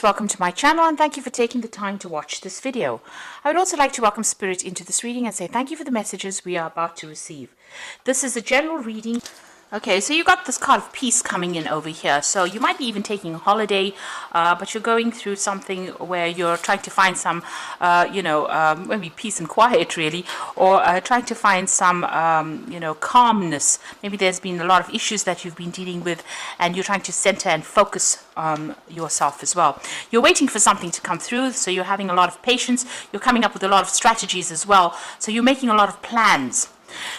Welcome to my channel and thank you for taking the time to watch this video. I would also like to welcome Spirit into this reading and say thank you for the messages we are about to receive. This is a general reading. Okay, so you got this card of peace coming in over here. So you might be even taking a holiday, but you're going through something where you're trying to find some, maybe peace and quiet really, or trying to find some, calmness. Maybe there's been a lot of issues that you've been dealing with and you're trying to center and focus yourself as well. You're waiting for something to come through, so you're having a lot of patience. You're coming up with a lot of strategies as well. So you're making a lot of plans.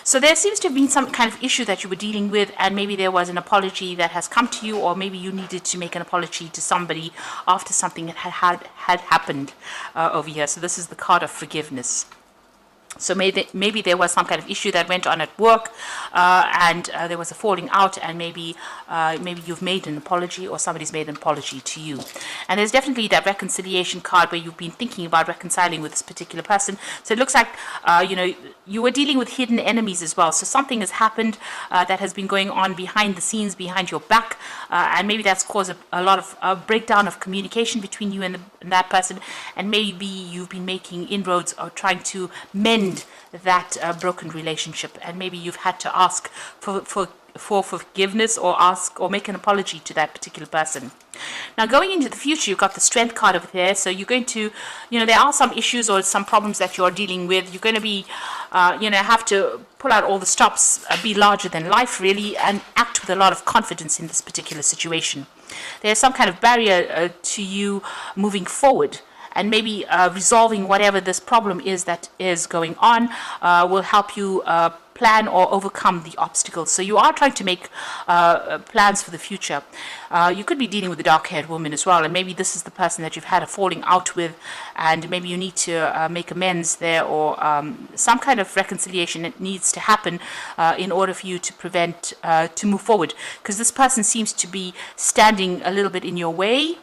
So there seems to have been some kind of issue that you were dealing with, and maybe there was an apology that has come to you, or maybe you needed to make an apology to somebody after something that had happened over here. So this is the card of forgiveness. So maybe there was some kind of issue that went on at work, and there was a falling out, and maybe you've made an apology, or somebody's made an apology to you. And there's definitely that reconciliation card where you've been thinking about reconciling with this particular person. So it looks like you were dealing with hidden enemies as well. So something has happened that has been going on behind the scenes, behind your back, and maybe that's caused a lot of breakdown of communication between you and that person. And maybe you've been making inroads or trying to mend that broken relationship, and maybe you've had to ask for forgiveness, or ask or make an apology to that particular person. Now going into the future, you've got the strength card over there. So you're going to, there are some issues or some problems that you're dealing with. You're going to be, have to pull out all the stops, be larger than life really, and act with a lot of confidence in this particular situation. There's some kind of barrier to you moving forward. And maybe resolving whatever this problem is that is going on will help you plan or overcome the obstacles. So you are trying to make plans for the future. You could be dealing with a dark-haired woman as well, and maybe this is the person that you've had a falling out with, and maybe you need to make amends there, or some kind of reconciliation that needs to happen in order for you to prevent to move forward, because this person seems to be standing a little bit in your way,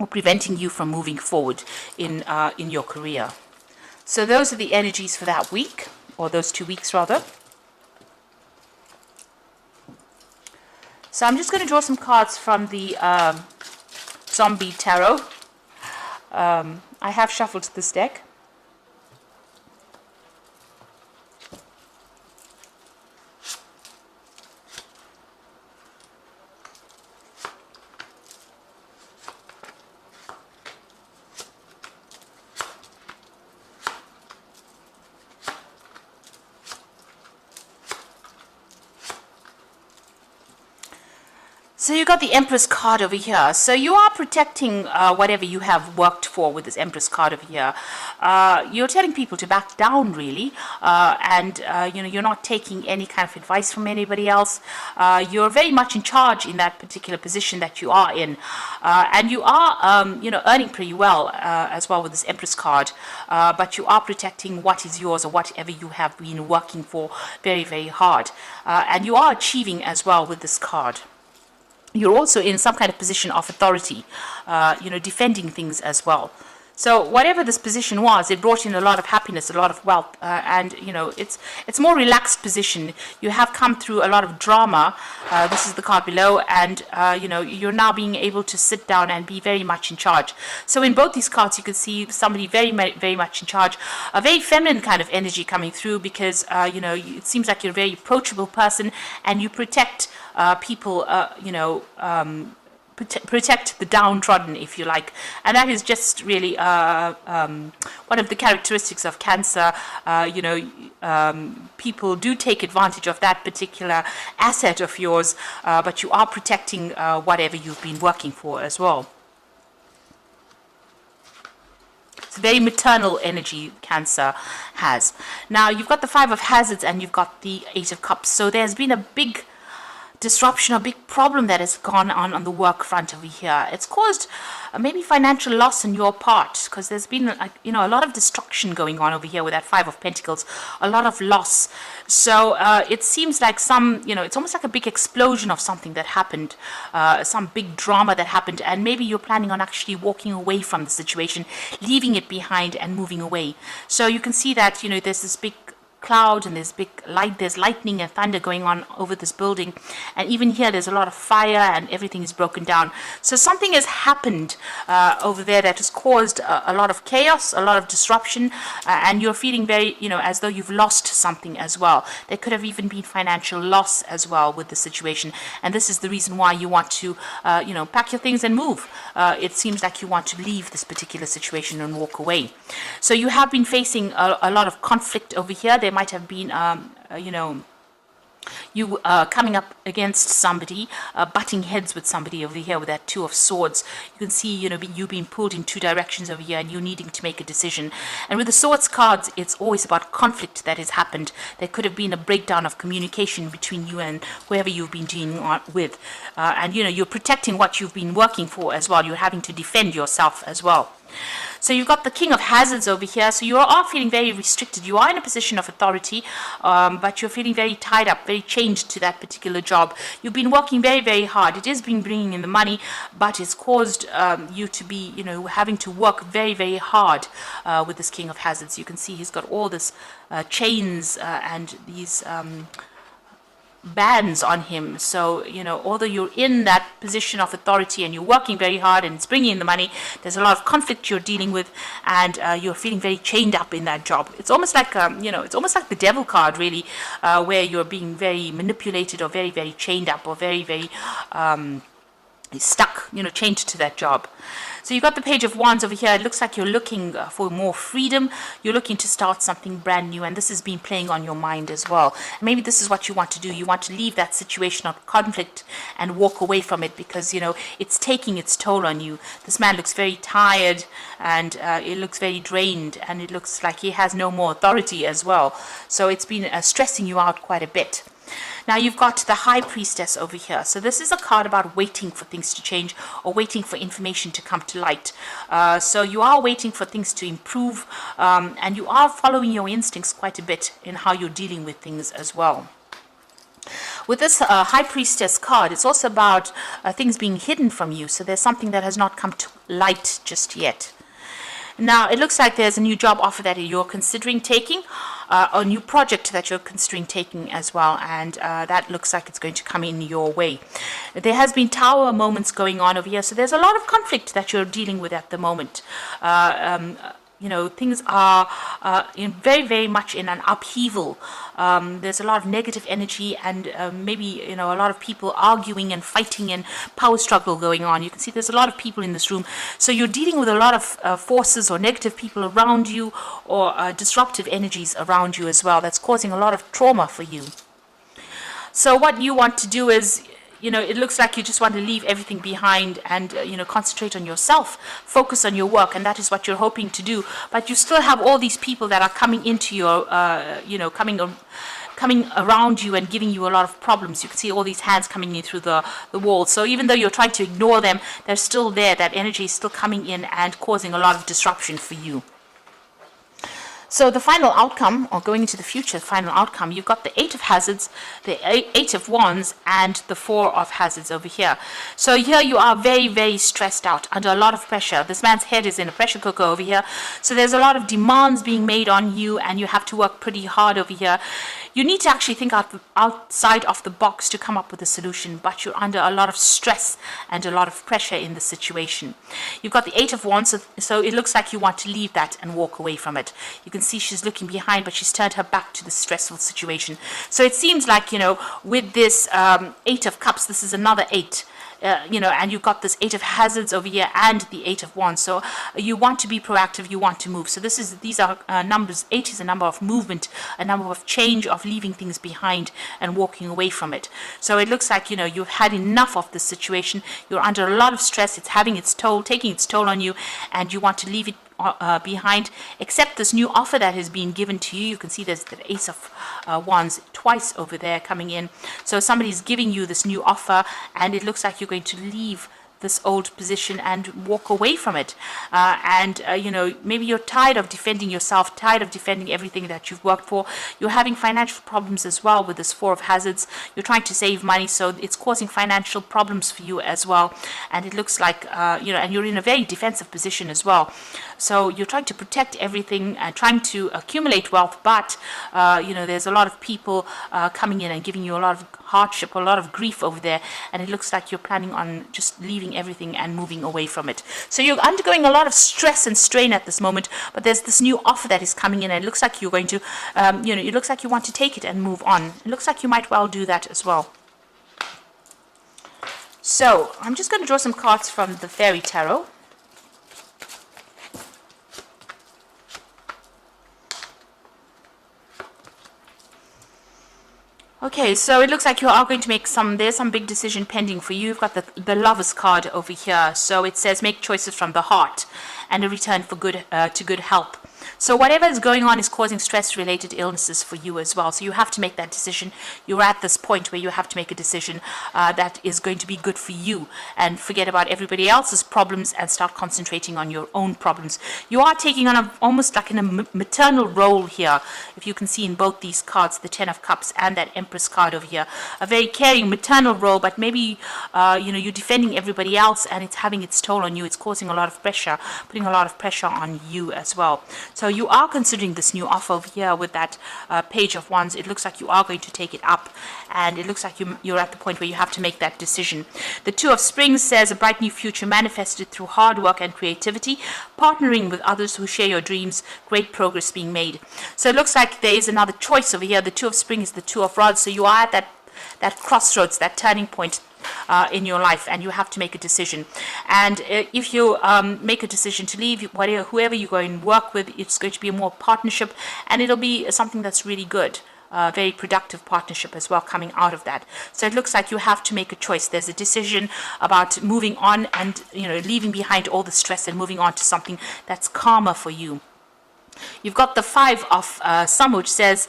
or preventing you from moving forward in your career. So those are the energies for that week, or those 2 weeks rather. So I'm just going to draw some cards from the Zombie Tarot. I have shuffled this deck. So you got the Empress card over here. So you are protecting whatever you have worked for with this Empress card over here. You're telling people to back down really, and you're not taking any kind of advice from anybody else. You're very much in charge in that particular position that you are in, and you are earning pretty well as well with this Empress card. But you are protecting what is yours, or whatever you have been working for very, very hard, and you are achieving as well with this card. You're also in some kind of position of authority, defending things as well. So whatever this position was, it brought in a lot of happiness, a lot of wealth, and it's more relaxed position. You have come through a lot of drama. This is the card below, and you're now being able to sit down and be very much in charge. So in both these cards, you can see somebody very, very much in charge, a very feminine kind of energy coming through, because it seems like you're a very approachable person, and you protect people, protect the downtrodden, if you like. And that is just really one of the characteristics of Cancer. People do take advantage of that particular asset of yours, but you are protecting whatever you've been working for as well. It's a very maternal energy Cancer has. Now you've got the Five of Hazards, and you've got the Eight of Cups. So there's been a big disruption, a big problem that has gone on the work front over here. It's caused maybe financial loss on your part, because there's been a lot of destruction going on over here with that Five of Pentacles, a lot of loss. So it seems like it's almost like a big explosion of something that happened, some big drama that happened, and maybe you're planning on actually walking away from the situation, leaving it behind and moving away. So you can see that there's this big cloud and there's big light, there's lightning and thunder going on over this building, and even here there's a lot of fire and everything is broken down. So something has happened over there that has caused a lot of chaos, a lot of disruption, and you're feeling very, as though you've lost something as well. There could have even been financial loss as well with the situation, and this is the reason why you want to pack your things and move. It seems like you want to leave this particular situation and walk away. So you have been facing a lot of conflict over here. There might have been, you coming up against somebody, butting heads with somebody over here with that Two of Swords. You can see, you being pulled in two directions over here and you needing to make a decision. And with the Swords cards, it's always about conflict that has happened. There could have been a breakdown of communication between you and whoever you've been dealing with. And, you're protecting what you've been working for as well. You're having to defend yourself as well. So you've got the King of Hazards over here. So you are feeling very restricted. You are in a position of authority, but you're feeling very tied up, very chained to that particular job. You've been working very, very hard. It has been bringing in the money, but it's caused you to be, having to work very, very hard with this King of Hazards. You can see he's got all this chains and these bands on him. So, although you're in that position of authority and you're working very hard and it's bringing in the money, there's a lot of conflict you're dealing with, and you're feeling very chained up in that job. It's almost like, it's almost like the Devil card, really, where you're being very manipulated or very, very chained up or very, very stuck, chained to that job. So you've got the Page of Wands over here. It looks like you're looking for more freedom. You're looking to start something brand new, and this has been playing on your mind as well. Maybe this is what you want to do. You want to leave that situation of conflict and walk away from it because, it's taking its toll on you. This man looks very tired and it looks very drained, and it looks like he has no more authority as well. So it's been stressing you out quite a bit. Now you've got the High Priestess over here. So this is a card about waiting for things to change or waiting for information to come to light. So you are waiting for things to improve, and you are following your instincts quite a bit in how you're dealing with things as well. With this High Priestess card, it's also about things being hidden from you. So there's something that has not come to light just yet. Now, it looks like there's a new job offer that you're considering taking, a new project that you're considering taking as well, and that looks like it's going to come in your way. There has been Tower moments going on over here, so there's a lot of conflict that you're dealing with at the moment. Things are very, very much in an upheaval. There's a lot of negative energy and maybe, a lot of people arguing and fighting and power struggle going on. You can see there's a lot of people in this room. So you're dealing with a lot of forces or negative people around you, or disruptive energies around you as well. That's causing a lot of trauma for you. So what you want to do is, it looks like you just want to leave everything behind and, concentrate on yourself, focus on your work, and that is what you're hoping to do. But you still have all these people that are coming into your, coming around you and giving you a lot of problems. You can see all these hands coming in through the wall. So even though you're trying to ignore them, they're still there. That energy is still coming in and causing a lot of disruption for you. So the final outcome, or going into the future, final outcome, you've got the Eight of Hazards, the Eight of Wands, and the Four of Hazards over here. So here you are very, very stressed out, under a lot of pressure. This man's head is in a pressure cooker over here. So there's a lot of demands being made on you, and you have to work pretty hard over here. You need to actually think outside of the box to come up with a solution, but you're under a lot of stress and a lot of pressure in the situation. You've got the Eight of Wands, so it looks like you want to leave that and walk away from it. You can see she's looking behind, but she's turned her back to the stressful situation. So it seems like, with this Eight of Cups, this is another eight. And you've got this Eight of Hazards over here and the Eight of Wands. So you want to be proactive, you want to move. So these are numbers. 8 is a number of movement, a number of change, of leaving things behind and walking away from it. So it looks like, you've had enough of this situation. You're under a lot of stress. It's having its toll, taking its toll on you, and you want to leave it behind, except this new offer that has been given to you. You can see there's the Ace of Wands twice over there coming in. So somebody's giving you this new offer, and it looks like you're going to leave this old position and walk away from it. You know, maybe you're tired of defending yourself, tired of defending everything that you've worked for. You're having financial problems as well with this Four of Hazards. You're trying to save money, so it's causing financial problems for you as well. And it looks like, you know, and you're in a very defensive position as well. So you're trying to protect everything and trying to accumulate wealth, but, you know, there's a lot of people coming in and giving you a lot of hardship, a lot of grief over there, and it looks like you're planning on just leaving everything and moving away from it. So you're undergoing a lot of stress and strain at this moment, but there's this new offer that is coming in, and it looks like you're going to, you know, it looks like you want to take it and move on. It looks like you might well do that as well. So I'm just going to draw some cards from the Fairy Tarot. Okay, so it looks like you are going to make there's some big decision pending for you. You've got the Lovers card over here. So it says make choices from the heart and a return for good to good help. So whatever is going on is causing stress-related illnesses for you as well. So you have to make that decision. You're at this point where you have to make a decision that is going to be good for you, and forget about everybody else's problems and start concentrating on your own problems. You are taking on almost like in a maternal role here. If you can see in both these cards, the Ten of Cups and that Empress card over here, a very caring maternal role, but maybe you know, you're defending everybody else and it's having its toll on you. It's causing a lot of pressure, putting a lot of pressure on you as well. So you are considering this new offer over here with that Page of Wands. It looks like you are going to take it up, and it looks like you're at the point where you have to make that decision. The Two of Springs says a bright new future manifested through hard work and creativity, partnering with others who share your dreams, great progress being made. So it looks like there is another choice over here. The Two of Springs is the Two of Rods, so you are at that crossroads, that turning point in your life, and you have to make a decision. And if you make a decision to leave, whoever you go and work with, it's going to be a more partnership, and it'll be something that's really good. Very productive partnership as well coming out of that. So it looks like you have to make a choice. There's a decision about moving on and, you know, leaving behind all the stress and moving on to something that's calmer for you. You've got the Five of Summer, which says,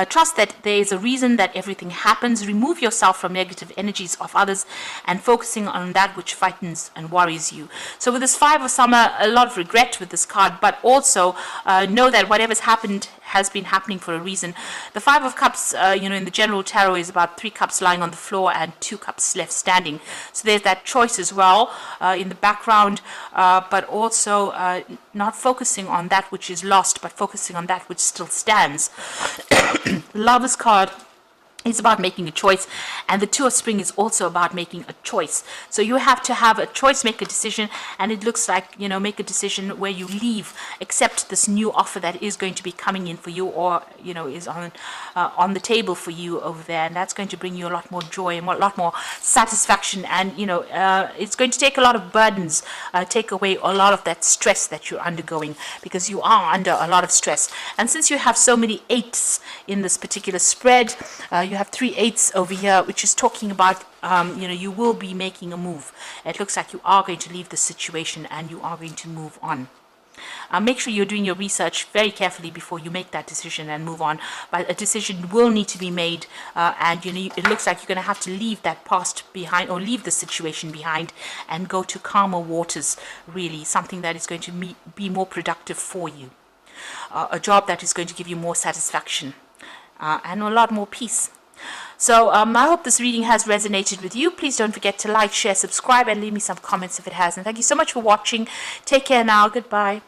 trust that there is a reason that everything happens. Remove yourself from negative energies of others and focusing on that which frightens and worries you. So with this Five of Summer, a lot of regret with this card, but also know that whatever's happened has been happening for a reason. The Five of Cups, you know, in the general tarot is about 3 cups lying on the floor and 2 cups left standing. So there's that choice as well in the background, but also not focusing on that which is lost, but focusing on that which still stands. Lover's card is about making a choice, and the Two of Spring is also about making a choice. So you have to have a choice, make a decision, and it looks like, you know, make a decision where you leave, accept this new offer that is going to be coming in for you, or, you know, is on the table for you over there, and that's going to bring you a lot more joy and a lot more satisfaction, and, you know, it's going to take a lot of burdens, take away a lot of that stress that you're undergoing, because you are under a lot of stress. And since you have so many 8s in this particular spread, you have 3 8s over here, which is talking about, you know, you will be making a move. It looks like you are going to leave the situation and you are going to move on. Make sure you're doing your research very carefully before you make that decision and move on. But a decision will need to be made, and, you know, it looks like you're going to have to leave that past behind, or leave the situation behind, and go to calmer waters, really, something that is going to be more productive for you. A job that is going to give you more satisfaction and a lot more peace. So I hope this reading has resonated with you. Please don't forget to like, share, subscribe, and leave me some comments if it has. And thank you so much for watching. Take care now. Goodbye.